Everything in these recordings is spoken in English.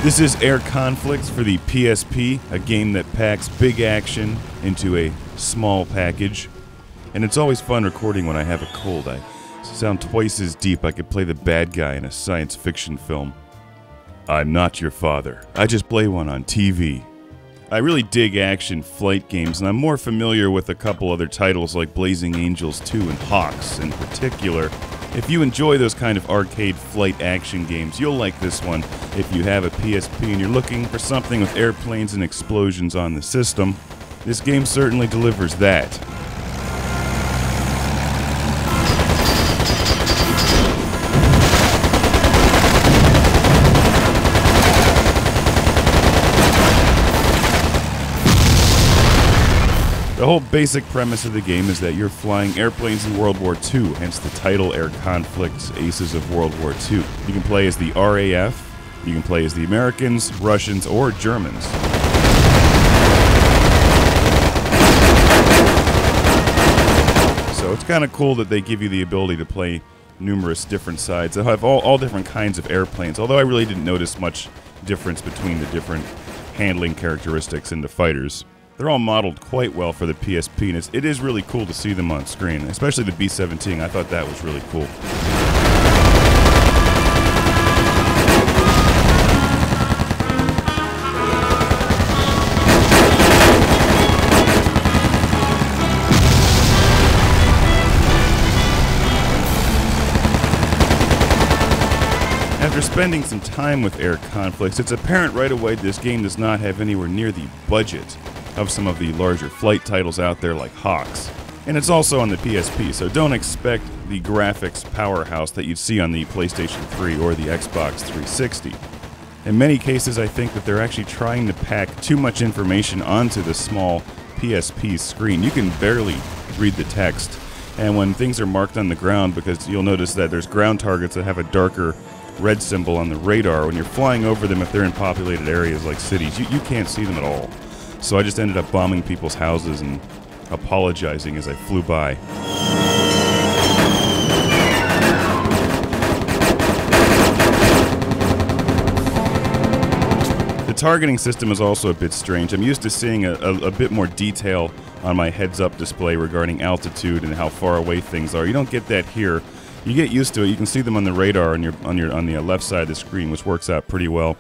This is Air Conflicts for the PSP, a game that packs big action into a small package. And it's always fun recording when I have a cold. I sound twice as deep. I could play the bad guy in a science fiction film. I'm not your father. I just play one on TV. I really dig action flight games, and I'm more familiar with a couple other titles like Blazing Angels 2 and HAWX in particular. If you enjoy those kind of arcade flight action games, you'll like this one. If you have a PSP and you're looking for something with airplanes and explosions on the system, this game certainly delivers that. The whole basic premise of the game is that you're flying airplanes in World War II, hence the title Air Conflicts, ACES of World War II. You can play as the RAF, you can play as the Americans, Russians, or Germans. So it's kind of cool that they give you the ability to play numerous different sides. They'll have all different kinds of airplanes, although I really didn't notice much difference between the different handling characteristics in the fighters. They're all modeled quite well for the PSP, and it is really cool to see them on screen, especially the B-17. I thought that was really cool. After spending some time with Air Conflicts, it's apparent right away this game does not have anywhere near the budget of some of the larger flight titles out there like HAWX. And it's also on the PSP, so don't expect the graphics powerhouse that you'd see on the PlayStation 3 or the Xbox 360. In many cases, I think that they're actually trying to pack too much information onto the small PSP screen. You can barely read the text, and when things are marked on the ground, because you'll notice that there's ground targets that have a darker red symbol on the radar, when you're flying over them, if they're in populated areas like cities, you can't see them at all. So I just ended up bombing people's houses and apologizing as I flew by. The targeting system is also a bit strange. I'm used to seeing a bit more detail on my heads-up display regarding altitude and how far away things are. You don't get that here. You get used to it. You can see them on the radar on the left side of the screen, which works out pretty well.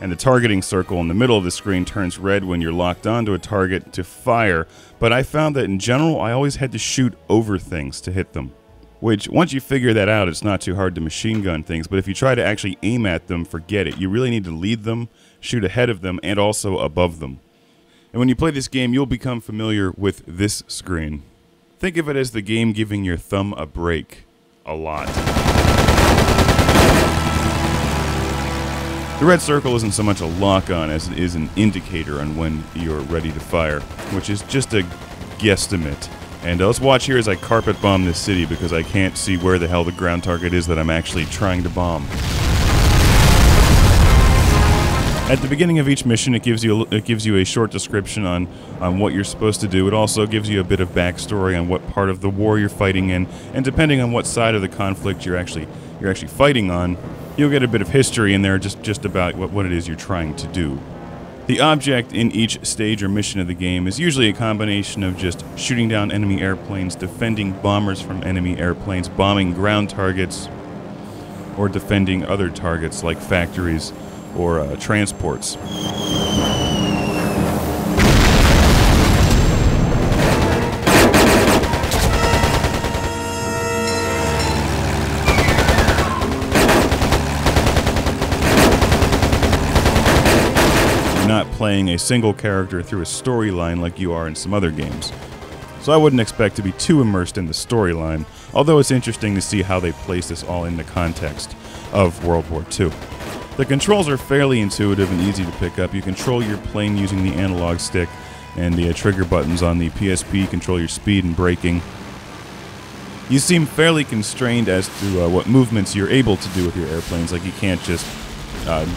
And the targeting circle in the middle of the screen turns red when you're locked onto a target to fire. But I found that in general, I always had to shoot over things to hit them. Which, once you figure that out, it's not too hard to machine gun things. But if you try to actually aim at them, forget it. You really need to lead them, shoot ahead of them, and also above them. And when you play this game, you'll become familiar with this screen. Think of it as the game giving your thumb a break. A lot. The red circle isn't so much a lock-on as it is an indicator on when you're ready to fire, which is just a guesstimate. And let's watch here as I carpet bomb this city because I can't see where the hell the ground target is that I'm actually trying to bomb. At the beginning of each mission, it gives you a short description on what you're supposed to do. It also gives you a bit of backstory on what part of the war you're fighting in, and depending on what side of the conflict you're actually fighting on, you'll get a bit of history in there just about what it is you're trying to do. The object in each stage or mission of the game is usually a combination of just shooting down enemy airplanes, defending bombers from enemy airplanes, bombing ground targets, or defending other targets like factories or transports. You're not playing a single character through a storyline like you are in some other games. So I wouldn't expect to be too immersed in the storyline, although it's interesting to see how they place this all in the context of World War II. The controls are fairly intuitive and easy to pick up. You control your plane using the analog stick, and the trigger buttons on the PSP control your speed and braking. You seem fairly constrained as to what movements you're able to do with your airplanes. Like, you can't just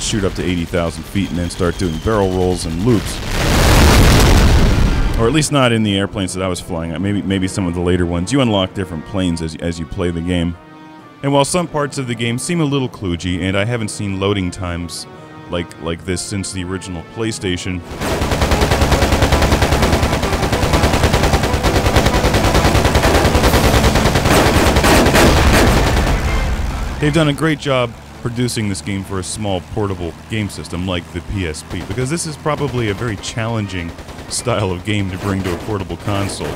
shoot up to 80,000 feet and then start doing barrel rolls and loops. Or at least not in the airplanes that I was flying at. Maybe some of the later ones. You unlock different planes as you play the game. And while some parts of the game seem a little kludgy, and I haven't seen loading times like this since the original PlayStation. They've done a great job producing this game for a small portable game system like the PSP, because this is probably a very challenging style of game to bring to a portable console.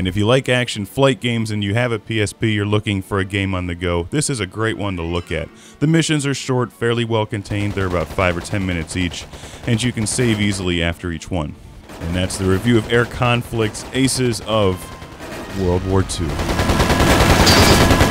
And if you like action flight games and you have a PSP, you're looking for a game on the go, this is a great one to look at. The missions are short, fairly well contained, they're about 5 or 10 minutes each, and you can save easily after each one. And that's the review of Air Conflict's Aces of World War II.